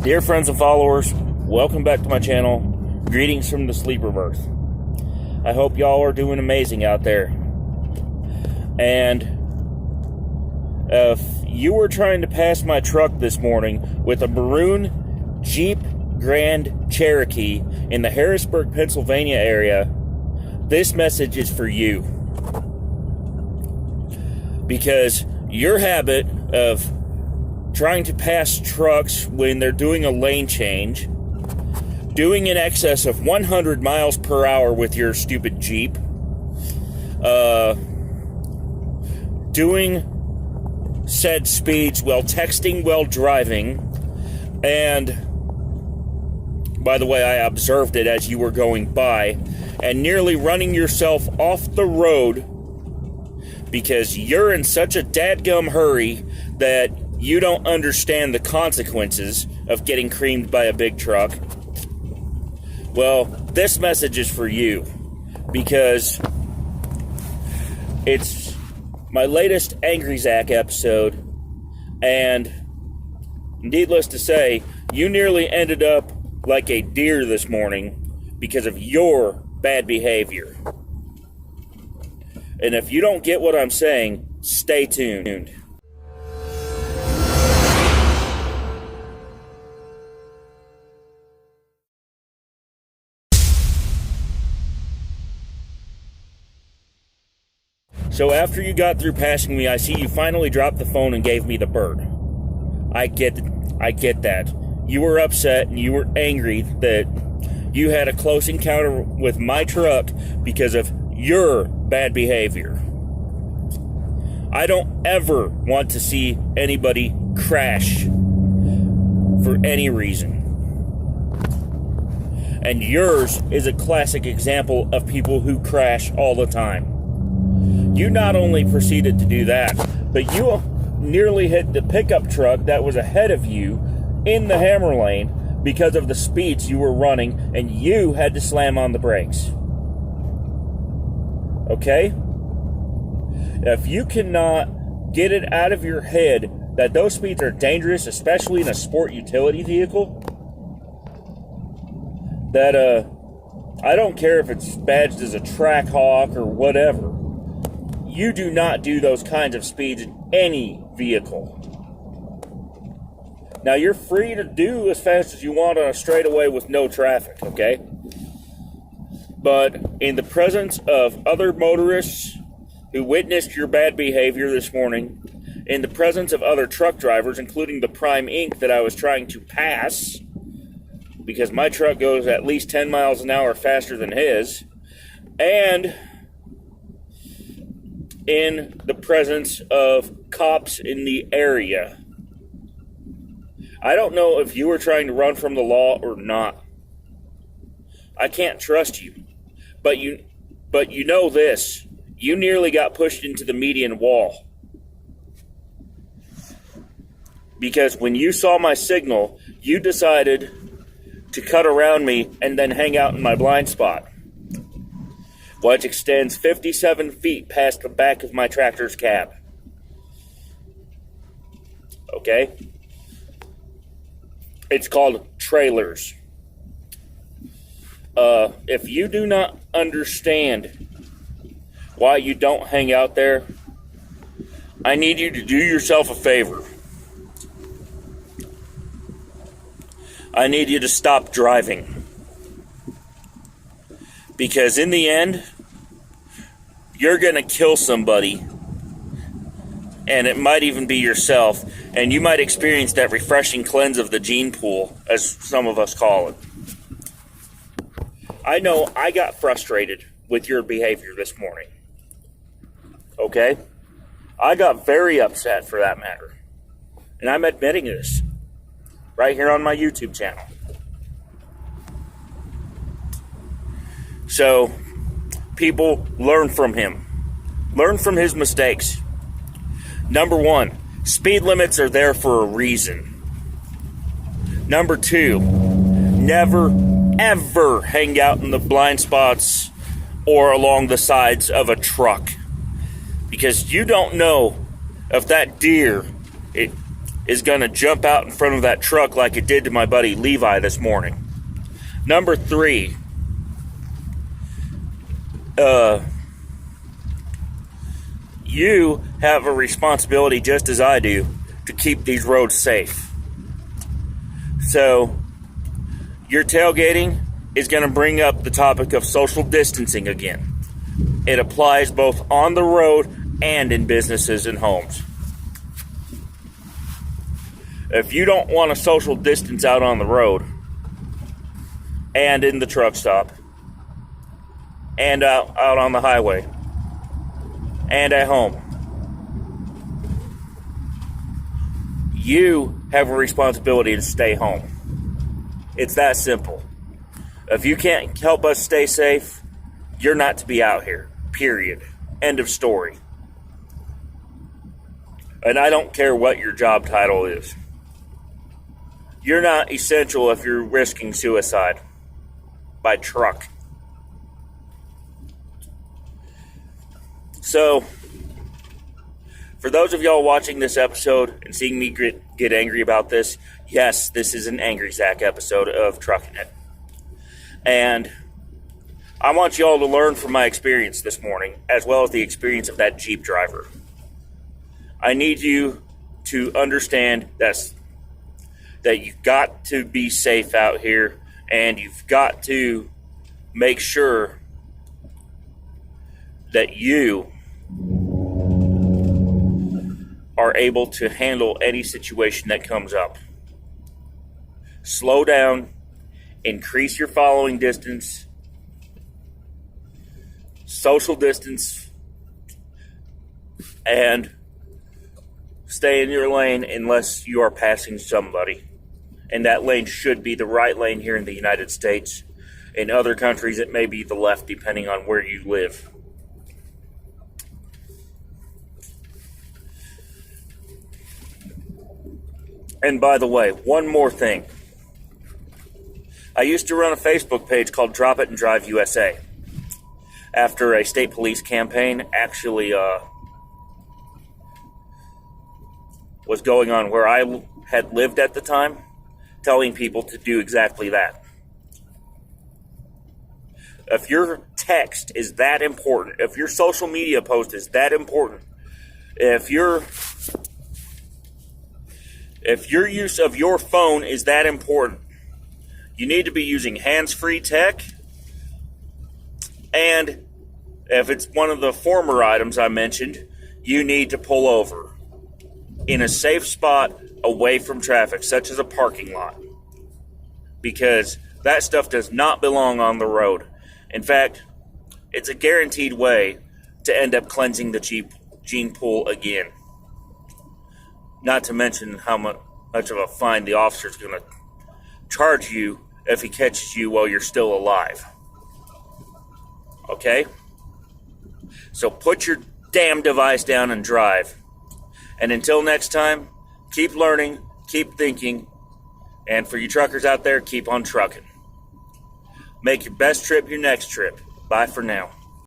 Dear friends and followers, welcome back to my channel. Greetings from the sleeper berth. I hope y'all are doing amazing out there. And if you were trying to pass my truck this morning with a maroon Jeep Grand Cherokee in the Harrisburg, Pennsylvania area, this message is for you. Because your habit of trying to pass trucks when they're doing a lane change, doing in excess of 100 miles per hour with your stupid Jeep, doing said speeds while texting while driving, and by the way, I observed it as you were going by, and nearly running yourself off the road because you're in such a dadgum hurry that you don't understand the consequences of getting creamed by a big truck. Well, this message is for you because it's my latest Angry Zach episode, and needless to say, you nearly ended up like a deer this morning because of your bad behavior. And if you don't get what I'm saying, stay tuned. So after you got through passing me, I see you finally dropped the phone and gave me the bird. I get that. You were upset and you were angry that you had a close encounter with my truck because of your bad behavior. I don't ever want to see anybody crash for any reason. And yours is a classic example of people who crash all the time. You not only proceeded to do that, but you nearly hit the pickup truck that was ahead of you in the hammer lane because of the speeds you were running, and you had to slam on the brakes. Okay? If you cannot get it out of your head that those speeds are dangerous, especially in a sport utility vehicle, that I don't care if it's badged as a track hawk or whatever, you do not do those kinds of speeds in any vehicle. Now, you're free to do as fast as you want on a straightaway with no traffic, okay? But in the presence of other motorists who witnessed your bad behavior this morning, in the presence of other truck drivers, including the Prime Inc. that I was trying to pass, because my truck goes at least 10 miles an hour faster than his, and in the presence of cops in the area. I don't know if you were trying to run from the law or not. I can't trust you. But you know this. You nearly got pushed into the median wall. Because when you saw my signal, you decided to cut around me and then hang out in my blind spot, which extends 57 feet past the back of my tractor's cab. Okay? It's called trailers. If you do not understand why you don't hang out there, I need you to do yourself a favor. I need you to stop driving. Because in the end, you're going to kill somebody, and it might even be yourself, and you might experience that refreshing cleanse of the gene pool, as some of us call it. I know I got frustrated with your behavior this morning. Okay? I got very upset for that matter. And I'm admitting this right here on my YouTube channel. So, people, learn from him. Learn from his mistakes. Number one, speed limits are there for a reason. Number two, never, ever hang out in the blind spots or along the sides of a truck. Because you don't know if that deer, is going to jump out in front of that truck like it did to my buddy Levi this morning. Number 3, you have a responsibility, just as I do, to keep these roads safe. So, your tailgating is going to bring up the topic of social distancing again. It applies both on the road and in businesses and homes. If you don't want to social distance out on the road, and in the truck stop, and out on the highway, and at home, you have a responsibility to stay home. It's that simple. If you can't help us stay safe, you're not to be out here. Period. End of story. And I don't care what your job title is. You're not essential if you're risking suicide by truck. So, for those of y'all watching this episode and seeing me get angry about this, yes, this is an Angry Zach episode of Truckin It. And I want y'all to learn from my experience this morning, as well as the experience of that Jeep driver. I need you to understand that you've got to be safe out here, and you've got to make sure that you are able to handle any situation that comes up. Slow down, increase your following distance, social distance, and stay in your lane unless you are passing somebody. And that lane should be the right lane here in the United States. In other countries, it may be the left, depending on where you live. And by the way, one more thing. I used to run a Facebook page called Drop It and Drive USA. After a state police campaign actually was going on where I had lived at the time, telling people to do exactly that. If your text is that important, if your social media post is that important, if your use of your phone is that important, you need to be using hands-free tech. And if it's one of the former items I mentioned, you need to pull over in a safe spot away from traffic, such as a parking lot, because that stuff does not belong on the road. In fact, it's a guaranteed way to end up cleansing the gene pool again. Not to mention how much of a fine the officer's going to charge you if he catches you while you're still alive. Okay? So put your damn device down and drive. And until next time, keep learning, keep thinking, and for you truckers out there, keep on trucking. Make your best trip your next trip. Bye for now.